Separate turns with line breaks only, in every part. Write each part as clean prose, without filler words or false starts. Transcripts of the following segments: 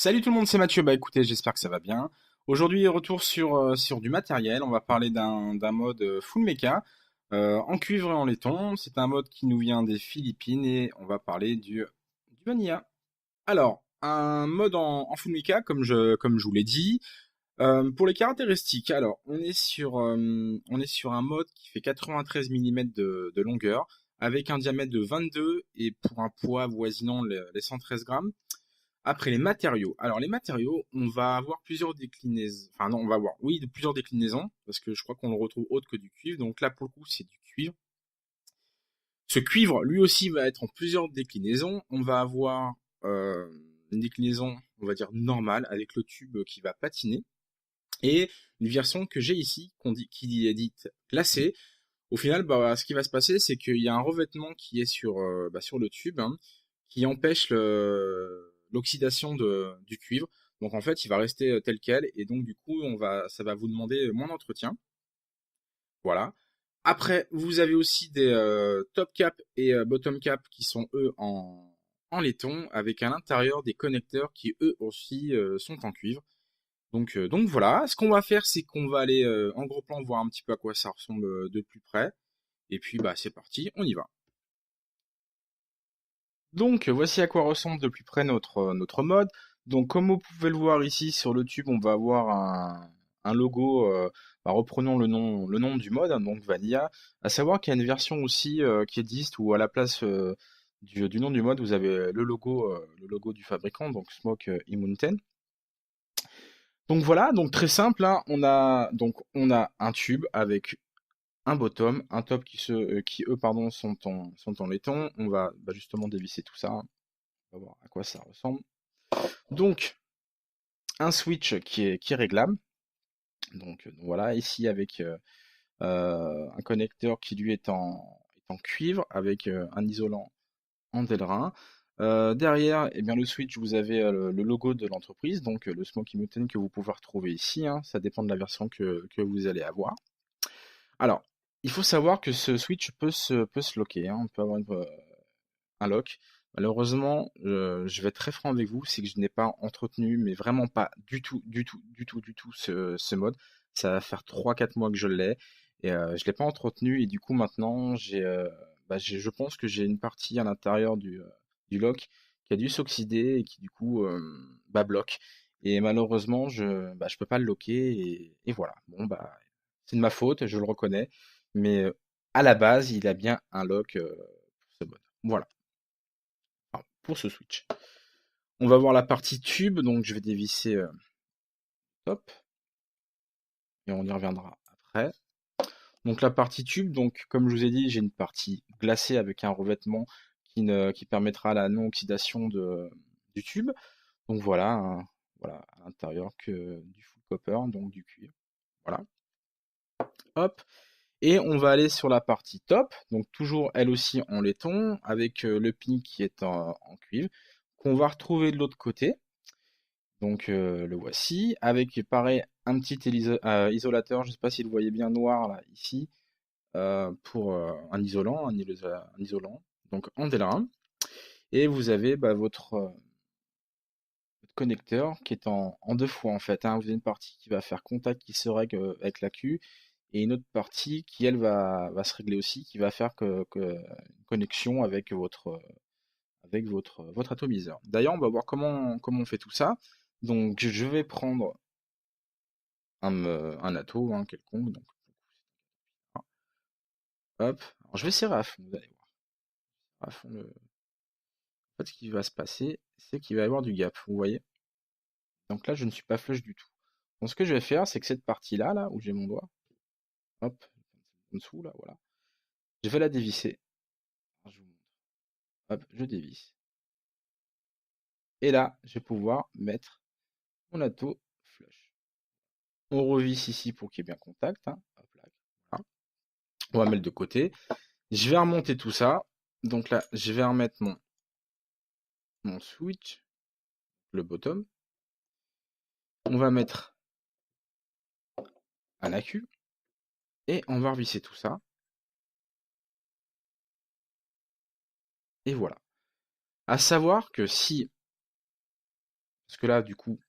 Salut tout le monde, c'est Mathieu. Bah écoutez, j'espère que ça va bien. Aujourd'hui, retour sur du matériel. On va parler d'un mode full mecha en cuivre et en laiton. C'est un mode qui nous vient des Philippines et on va parler du Vanilla. Alors, un mode en full mecha, comme je vous l'ai dit. Pour les caractéristiques, alors on est sur un mode qui fait 93 mm de longueur avec un diamètre de 22 et pour un poids avoisinant les 113 grammes. Après les matériaux. Alors les matériaux, on va avoir plusieurs déclinaisons. Enfin non, on va avoir, oui, plusieurs déclinaisons, parce que je crois qu'on le retrouve autre que du cuivre. Donc là, pour le coup, c'est du cuivre. Ce cuivre, lui aussi, va être en plusieurs déclinaisons. On va avoir euh, une déclinaison, on va dire, normale, avec le tube qui va patiner. Et une version que j'ai ici, qui est dite glacée. Au final, bah, ce qui va se passer, c'est qu'il y a un revêtement qui est sur le tube, hein, qui empêche l'oxydation du cuivre. Donc en fait, il va rester tel quel, et donc du coup, ça va vous demander moins d'entretien. Voilà. Après, vous avez aussi des top cap et bottom cap qui sont eux en laiton, avec à l'intérieur des connecteurs qui eux aussi sont en cuivre. Donc voilà, ce qu'on va faire, c'est qu'on va aller en gros plan voir un petit peu à quoi ça ressemble de plus près. Et puis bah c'est parti, on y va. Donc voici à quoi ressemble de plus près notre mode. Donc comme vous pouvez le voir ici sur le tube, on va avoir un logo, bah, reprenons le nom du mode, hein, donc Vanilla. À savoir qu'il y a une version aussi qui existe où à la place du nom du mode, vous avez le logo du fabricant, donc Smoke Mountain. Donc voilà, donc très simple, hein, on a un tube avec un bottom, un top qui eux pardon sont en laiton. On va bah, justement dévisser tout ça. On va voir à quoi ça ressemble. Donc un switch qui est réglable. Donc voilà, ici avec un connecteur qui lui est en cuivre avec un isolant en Delrin. Derrière, eh bien, le switch, vous avez le logo de l'entreprise, donc le Smoky Mountain que vous pouvez retrouver ici, hein. Ça dépend de la version que vous allez avoir. Alors, il faut savoir que ce switch peut se locker, hein. On peut avoir un lock. Malheureusement, je vais être très franc avec vous, c'est que je n'ai pas entretenu, mais vraiment pas du tout, du tout, du tout, du tout ce mode. Ça va faire 3 4 mois que je l'ai et je l'ai pas entretenu et du coup maintenant je pense que j'ai une partie à l'intérieur du lock qui a dû s'oxyder et qui du coup bloque. Et malheureusement je peux pas le locker et voilà. Bon bah c'est de ma faute, je le reconnais, mais à la base il a bien un lock pour ce mode. Voilà. Enfin, pour ce switch. On va voir la partie tube, donc je vais dévisser top, et on y reviendra après. Donc la partie tube, donc comme je vous ai dit, j'ai une partie glacée avec un revêtement qui permettra la non-oxydation du tube. Donc voilà, voilà à l'intérieur que du full copper, donc du cuivre. Voilà. Hop. Et on va aller sur la partie top, donc toujours elle aussi en laiton, avec le pin qui est en cuivre, qu'on va retrouver de l'autre côté. Donc le voici, avec pareil un petit isolateur, je ne sais pas si vous le voyez bien noir là, ici, pour un isolant, donc en Delrin. Et vous avez bah, votre connecteur qui est en deux fois en fait, hein. Vous avez une partie qui va faire contact, qui se règle avec la Q, et une autre partie qui elle va se régler aussi, qui va faire une connexion avec votre atomiseur. D'ailleurs, on va voir comment on fait tout ça. Donc je vais prendre un atto, hein, quelconque. Donc, hop. Alors, je vais serrer à fond, vous allez voir. À fond En fait, ce qui va se passer, c'est qu'il va y avoir du gap, vous voyez. Donc là, je ne suis pas flush du tout. Donc ce que je vais faire, c'est que cette partie-là, là, où j'ai mon doigt, hop, en dessous, là, voilà, je vais la dévisser. Alors, je vous montre. Hop, je dévisse. Et là, je vais pouvoir mettre mon atto flush. On revisse ici pour qu'il y ait bien contact, hein. Hop là, voilà. On va mettre de côté. Je vais remonter tout ça. Donc là, je vais remettre mon switch, le bottom. On va mettre un accu et on va revisser tout ça. Et voilà. À savoir que si parce que là, du coup,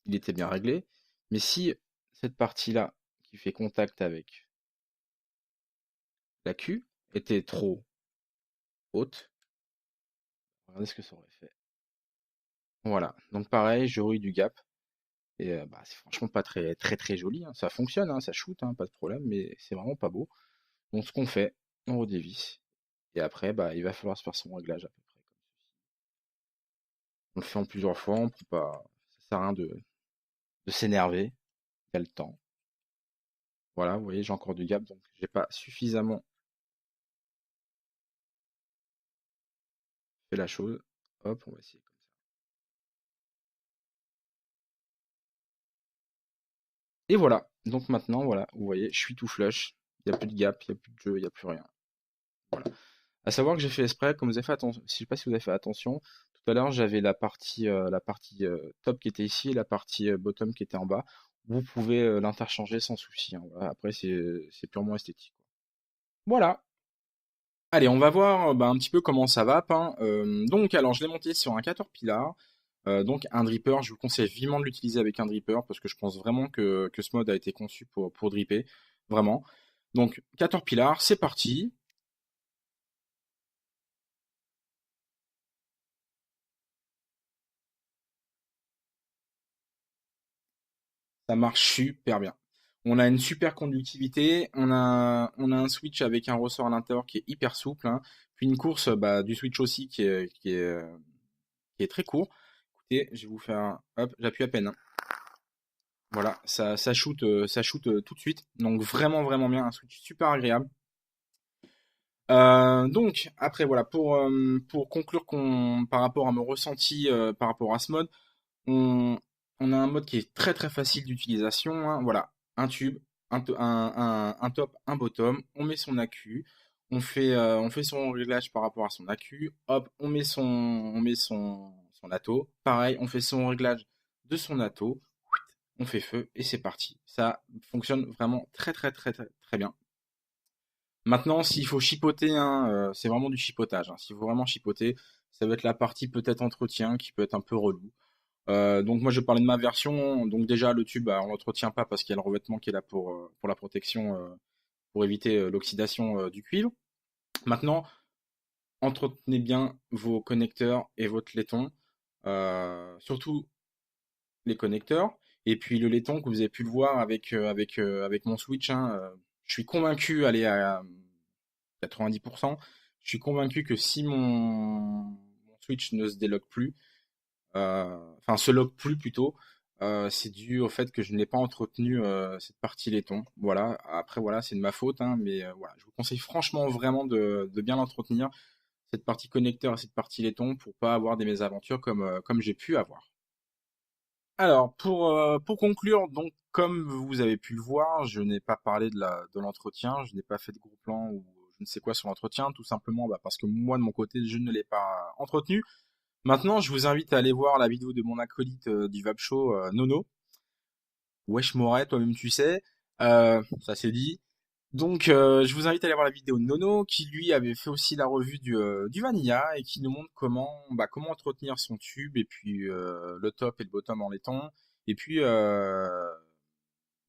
il était bien réglé. Mais si cette partie-là, qui fait contact avec la Q, était trop haute, regardez ce que ça aurait fait. Voilà, donc pareil, j'aurais eu du gap. Et bah, c'est franchement pas très très très joli, hein. Ça fonctionne, hein, ça shoot, hein, pas de problème, mais c'est vraiment pas beau. Donc ce qu'on fait, on redévisse. Et après, bah, il va falloir se faire son réglage à peu près. On le fait en plusieurs fois, on prend pas. Ça sert à rien de s'énerver, il y a le temps. Voilà, vous voyez, j'ai encore du gap, donc j'ai pas suffisamment fait la chose. Hop, on va essayer comme ça. Et voilà, donc maintenant, voilà, vous voyez, je suis tout flush. Il n'y a plus de gap, il n'y a plus de jeu, il n'y a plus rien. Voilà. À savoir que j'ai fait exprès, comme vous avez fait attention, je sais pas si vous avez fait attention, tout à l'heure j'avais la partie top qui était ici et la partie bottom qui était en bas. Vous pouvez l'interchanger sans souci, hein. Voilà. Après c'est purement esthétique, quoi. Voilà. Allez, on va voir bah, un petit peu comment ça va, hein. Donc alors je l'ai monté sur un Caterpillar, donc un dripper. Je vous conseille vivement de l'utiliser avec un dripper parce que je pense vraiment que ce mode a été conçu pour dripper, vraiment. Donc Caterpillar, c'est parti. Ça marche super bien. On a une super conductivité, on a un switch avec un ressort à l'intérieur qui est hyper souple, hein. Puis une course bah, du switch aussi qui est très court. Écoutez, je vais vous faire un... Hop, j'appuie à peine, hein. Voilà, ça shoot tout de suite. Donc vraiment, vraiment bien, un switch super agréable. Donc après voilà, pour conclure par rapport à mon ressenti par rapport à ce mode, on, on a un mode qui est très très facile d'utilisation, hein. Voilà, un tube, un top, un bottom, on met son accu, on fait son réglage par rapport à son accu, hop, on met son atto, pareil, on fait son réglage de son atto, on fait feu et c'est parti. Ça fonctionne vraiment très très très très, très bien. Maintenant, s'il faut chipoter, hein, c'est vraiment du chipotage, hein. S'il faut vraiment chipoter, ça va être la partie peut-être entretien qui peut être un peu relou. Donc moi je vais parler de ma version. Donc déjà le tube, bah, on l'entretient pas parce qu'il y a le revêtement qui est là pour la protection, pour éviter l'oxydation du cuivre. Maintenant, entretenez bien vos connecteurs et votre laiton, surtout les connecteurs. Et puis le laiton que vous avez pu le voir avec mon switch, hein, je suis convaincu, allez à 90%, je suis convaincu que si mon switch ne se déloque plus, enfin se log plus plutôt, c'est dû au fait que je n'ai pas entretenu cette partie laiton. Voilà, après voilà, c'est de ma faute, hein, mais voilà, je vous conseille franchement vraiment de bien l'entretenir, cette partie connecteur et cette partie laiton, pour pas avoir des mésaventures comme j'ai pu avoir. Alors, pour conclure, donc, comme vous avez pu le voir, je n'ai pas parlé de l'entretien, je n'ai pas fait de gros plan ou je ne sais quoi sur l'entretien, tout simplement bah, parce que moi, de mon côté, je ne l'ai pas entretenu. Maintenant, je vous invite à aller voir la vidéo de mon acolyte du Vap Show, Nono. Wesh Moret, toi-même tu sais, ça c'est dit. Donc, je vous invite à aller voir la vidéo de Nono, qui lui avait fait aussi la revue du Vanilla et qui nous montre comment entretenir son tube et puis le top et le bottom en laiton et puis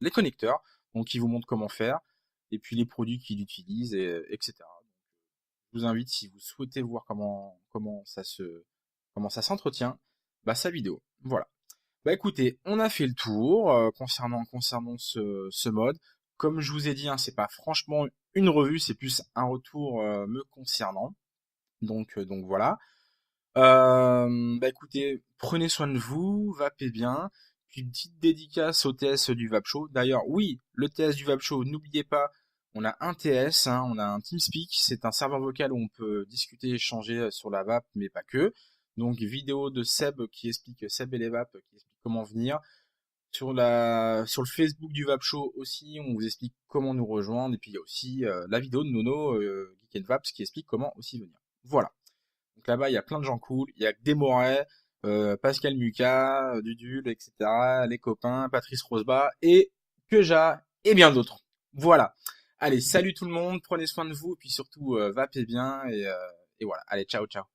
les connecteurs. Donc, il vous montre comment faire et puis les produits qu'il utilise etc. Je vous invite, si vous souhaitez voir comment ça s'entretient, bah sa vidéo. Voilà. Bah écoutez, on a fait le tour concernant ce mode. Comme je vous ai dit, hein, c'est pas franchement une revue, c'est plus un retour me concernant. Donc voilà. Bah écoutez, prenez soin de vous, vapez bien. Puis une petite dédicace au TS du Vap Show. D'ailleurs, oui, le TS du Vap Show, n'oubliez pas, on a un TS, hein, on a un TeamSpeak, c'est un serveur vocal où on peut discuter, échanger sur la vape, mais pas que. Donc vidéo de Seb et les vapes, qui explique comment venir. Sur le Facebook du Vap Show aussi, on vous explique comment nous rejoindre. Et puis il y a aussi la vidéo de Nono, Geek Vaps, qui explique comment aussi venir. Voilà. Donc là-bas, il y a plein de gens cool. Il y a que des Moret, Pascal Muka, Dudul, etc. Les copains, Patrice Roseba et Keja et bien d'autres. Voilà. Allez, salut tout le monde, prenez soin de vous, et puis surtout, vapez bien et voilà. Allez, ciao, ciao.